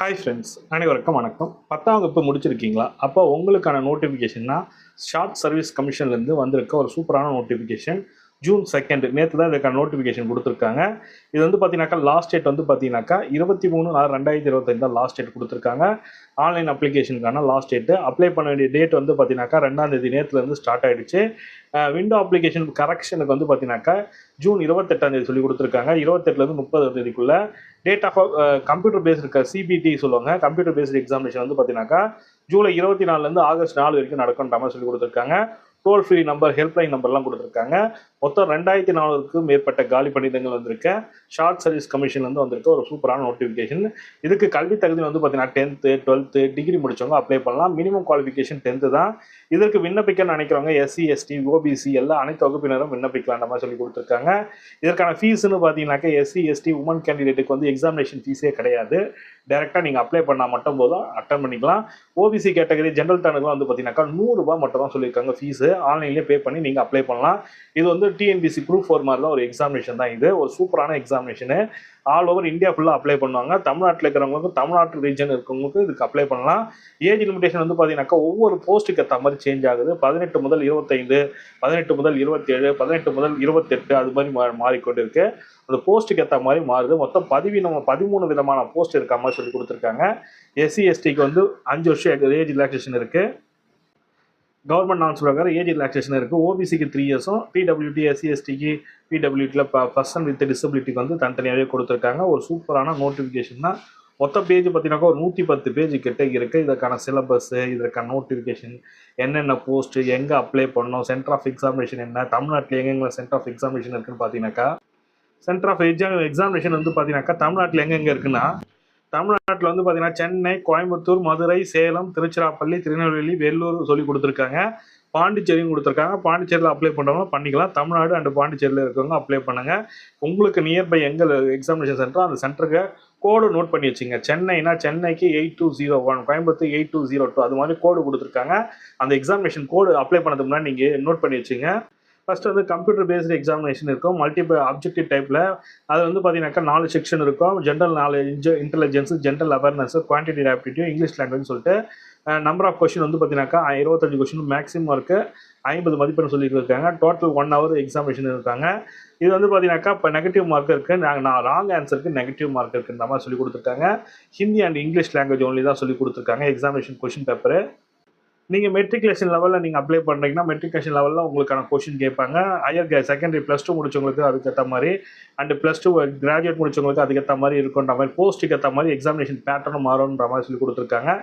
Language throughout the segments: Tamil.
ஹாய் ஃப்ரெண்ட்ஸ், அனைவருக்கும் வணக்கம். 10ஆம் வகுப்பு முடிச்சிருக்கீங்களா? அப்போ உங்களுக்கான நோட்டிஃபிகேஷன்னா ஷார்ட் சர்வீஸ் கமிஷன்லேருந்து வந்திருக்க ஒரு சூப்பரான நோட்டிஃபிகேஷன். ஜூன் 2 நேற்று தான் இதுக்கான நோட்டிஃபிகேஷன் கொடுத்துருக்காங்க. இது வந்து பார்த்தீங்கன்னாக்கா லாஸ்ட் டேட் வந்து பார்த்தீங்கன்னாக்கா 23/4/2025 தான் லாஸ்ட் டேட் கொடுத்துருக்காங்க. ஆன்லைன் அப்ளிகேஷனுக்கான லாஸ்ட் டேட்டு அப்ளை பண்ண வேண்டிய டேட் வந்து பார்த்தீங்கன்னாக்கா 2ஆம் தேதி நேற்றுலேருந்து ஸ்டார்ட் ஆகிடுச்சு. விண்டோ அப்ளிகேஷன் கரெக்ஷனுக்கு வந்து பார்த்தீங்கன்னாக்கா ஜூன் 28ஆம் தேதி சொல்லி கொடுத்துருக்காங்க. 28லேருந்து 30 தேதிக்குள்ளே டேட் ஆஃப் கம்ப்யூட்டர் பேஸ்ட் இருக்க சிபிடி சொல்லுவாங்க. கம்ப்யூட்டர் பேஸ்டு எக்ஸாமினேஷன் வந்து பார்த்தீங்கன்னாக்கா ஜூலை 24லேருந்து ஆகஸ்ட் 4 வரைக்கும் நடக்கும்ன்ற மாதிரி சொல்லி கொடுத்துருக்காங்க. டோல் ஃப்ரீ நம்பர், ஹெல்ப்லைன் நம்பர்லாம் கொடுத்துருக்காங்க. மொத்தம் 2400க்கும் மேற்பட்ட காலி பணியிடங்கள் வந்திருக்க ஷார்ட் சர்வீஸ் கமிஷன்லேருந்து வந்திருக்க ஒரு சூப்பரான நோட்டிஃபிகேஷன். இதுக்கு கல்வி தகுதி வந்து பார்த்தீங்கன்னா 10th 12th டிகிரி முடிச்சவங்க அப்ளை பண்ணலாம். மினிமம் குவாலிஃபிகேஷன் 10th தான். இதற்கு விண்ணப்பிக்க நினைக்கிறவங்க எஸ்சி எஸ்டி ஓபிசி எல்லாம் அனைத்து வகுப்பினரும் விண்ணப்பிக்கலான்ற மாதிரி சொல்லி கொடுத்துருக்காங்க. இதற்கான ஃபீஸ்ன்னு பார்த்தீங்கன்னாக்கா எஸ்சி எஸ்டி உமன் கேண்டிடேட்டுக்கு வந்து எக்ஸாமினேஷன் ஃபீஸே கிடையாது. டேரெக்டாக நீங்கள் அப்ளை பண்ணால் மட்டும் போதும், அட்டன் பண்ணிக்கலாம். ஓபிசி கேட்டகரி ஜென்ரல் டர்னுக்குலாம் வந்து பார்த்தீங்கன்னாக்கா 100 ரூபாய் மட்டும் தான் சொல்லியிருக்காங்க ஃபீஸு. ஆன்லைன்லேயே பே பண்ணி நீங்கள் அப்ளை பண்ணலாம். இது வந்து டிஎன்பிசி குரூப் 4 மாதிரி தான் ஒரு எக்ஸாமினேஷன் தான். இது ஒரு சூப்பரான எக்ஸாமினேஷனு. ஆல் ஓவர் இந்தியா ஃபுல்லாக அப்ளை பண்ணுவாங்க. தமிழ்நாட்டில் இருக்கிறவங்களுக்கும் தமிழ்நாட்டு ரீஜன் இருக்கிறவங்களுக்கும் இதுக்கு அப்ளை பண்ணலாம். ஏஜ் லிமிடேஷன் வந்து பார்த்தீங்கன்னாக்கா ஒவ்வொரு போஸ்ட்டுக்கு ஏற்ற மாதிரி சேஞ்ச் ஆகுது. 18 முதல் 25, 18 முதல் 27, 18 முதல் 28 அது மாதிரி மாறிக்கொண்டு இருக்கு. அந்த போஸ்ட்டுக்கு ஏற்ற மாதிரி மாறுது. மொத்தம் 13 விதமான போஸ்ட் இருக்க மாதிரி சொல்லி கொடுத்துருக்காங்க. எஸ்சி எஸ்டிக்கு வந்து 5 வருஷம் ஏஜ் ரிலாக்ஸேஷன் இருக்குது. கவர்மெண்ட் நாம்ஸ் பிரகாரம் ஏஜ் ரிலாக்ஸேஷன் இருக்குது. ஓபிசிக்கு 3 இயர்ஸும், பிடபிள்யூடி எஸ்சி எஸ்டிக்கு பிடபிள்யூடியில் பர்சன் வித் டிசபிலிட்டிக்கு வந்து தனித்தனியாகவே கொடுத்துருக்காங்க. ஒரு சூப்பரான நோட்டிஃபிகேஷன் தான். மொத்த பேஜ் பார்த்தீங்கன்னாக்கா ஒரு 110 பேஜ் கிட்ட இருக்குது. இதற்கான சிலபஸ்ஸு, இதற்கான நோட்டிஃபிகேஷன், என்னென்ன போஸ்ட்டு, எங்கே அப்ளை பண்ணணும், சென்டர் ஆஃப் எக்ஸாமினேஷன் என்ன, தமிழ்நாட்டில் எங்கெங்கே சென்டர் ஆஃப் எக்ஸாமினேஷன் இருக்குன்னு பார்த்தீங்கன்னாக்கா சென்டர் ஆஃப் எக்ஸாமினேஷன் வந்து பார்த்தீங்கன்னாக்கா தமிழ்நாட்டில் எங்கெங்கே இருக்குன்னா தமிழ்நாட்டில் வந்து பார்த்தீங்கன்னா சென்னை, கோயம்புத்தூர், மதுரை, சேலம், திருச்சிராப்பள்ளி, திருநெல்வேலி, வேலூர் சொல்லி கொடுத்துருக்காங்க. பாண்டிச்சேரியும் கொடுத்துருக்காங்க. பாண்டிச்சேரியில் அப்ளை பண்ணுறவங்க பண்ணிக்கலாம். தமிழ்நாடு அண்ட் பாண்டிச்சேரியில் இருக்கிறவங்க அப்ளை பண்ணுங்கள். உங்களுக்கு நியர்பை எங்கே எக்ஸாமினேஷன் சென்டரோ அந்த சென்டருக்கு கோடு நோட் பண்ணி வச்சுங்க. சென்னைனா சென்னைக்கு 8201, கோயம்புத்தூர் 8202 அது மாதிரி கோடு கொடுத்துருக்காங்க. அந்த எக்ஸாமினேஷன் கோடு அப்ளை பண்ணதுக்கு முன்னாடி நீங்கள் நோட் பண்ணி வச்சுங்க. ஃபஸ்ட்டு வந்து கம்ப்யூட்டர் பேஸ்டு எக்ஸாமினேஷன் இருக்கும். மல்டிபிள் ஆப்ஜெக்டிவ் டைப்பில் அது வந்து பார்த்தீங்கன்னாக்கா 4 செக்ஷன் இருக்கும். General knowledge, intelligence, general awareness, quantity aptitude, English language சொல்லிட்டு நம்பர் ஆஃப் கொஸ்டின் வந்து பார்த்தீங்கன்னாக்கா 25 கொஸ்டின் மேக்ஸிமம் இருக்குது. 50 மதிப்பெண் சொல்லிட்டு இருக்காங்க. டோட்டல் 1 hour எக்ஸாமினேஷன் இருக்காங்க. இது வந்து பார்த்தீங்கன்னாக்கா இப்போ நெகட்டிவ் மார்க் இருக்குது. நான் ராங் ஆன்சருக்கு நெகட்டிவ் மார்க் இருக்குன்ற மாதிரி சொல்லி கொடுத்துருக்காங்க. Hindi and English language only தான் சொல்லி கொடுத்துருக்காங்க எக்ஸாமினேஷன் கொஸ்டின் பேப்பரு. நீங்கள் மெட்ரிகுலேஷன் லெவலில் நீங்கள் அப்ளை பண்ணுறீங்கன்னா மெட்ரிகுலேஷன் லெவலில் உங்களுக்கான கொஷின் கேட்பாங்க. ஹையர் செகண்டரி +2 முடிச்சவங்களுக்கு அதுக்கேற்ற மாதிரி அண்ட் +2 கிராஜுவேட் முடிச்சவங்களுக்கு அதுக்கேற்ற மாதிரி இருக்குன்ற மாதிரி போஸ்ட்டுக்கு ஏற்ற மாதிரி எக்ஸாமினேஷன் பேட்டர்னும் மாறும்ன்ற மாதிரி சொல்லி கொடுத்துருக்காங்க.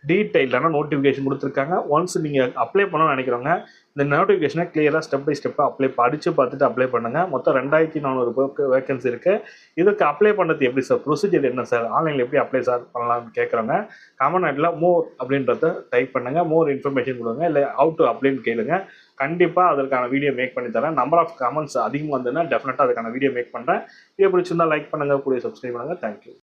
டீட்டெயில்டான நோட்டிஃபிகேஷன் கொடுத்துருக்காங்க. ஒன்ஸ் நீங்கள் அப்ளை பண்ணணும்னு நினைக்கிறவங்க இந்த நோட்டிஃபிகேஷனை கிளியராக ஸ்டெப் பை ஸ்டெப்பாக படித்து பார்த்துட்டு அப்ளை பண்ணுங்கள். மொத்தம் 2400 வேகன்சி இருக்குது. இதுக்கு அப்ளை பண்ணுறது எப்படி சார், ப்ரொசீஜர் என்ன சார், ஆன்லைனில் எப்படி அப்ளை சார் பண்ணலாம்னு கேட்குறவங்க கமெண்ட்ல மோர் அப்படின்றத டைப் பண்ணுங்கள். மோர் இன்ஃபர்மேஷன் கொடுங்க, இல்லை ஹவு டு அப்ளைன்னு கேளுங்க. கண்டிப்பாக அதற்கான வீடியோ மேக் பண்ணி தரேன். நம்பர் ஆஃப் கமெண்ட்ஸ் அதிகமாக வந்ததுன்னா டெஃபினட்டாக அதுக்கான வீடியோ மேக் பண்ணுறேன். வீடியோ பிடிச்சிருந்தால் லைக் பண்ணுங்கள், கூட சப்ஸ்கிரைப் பண்ணுங்கள். தேங்க்யூ.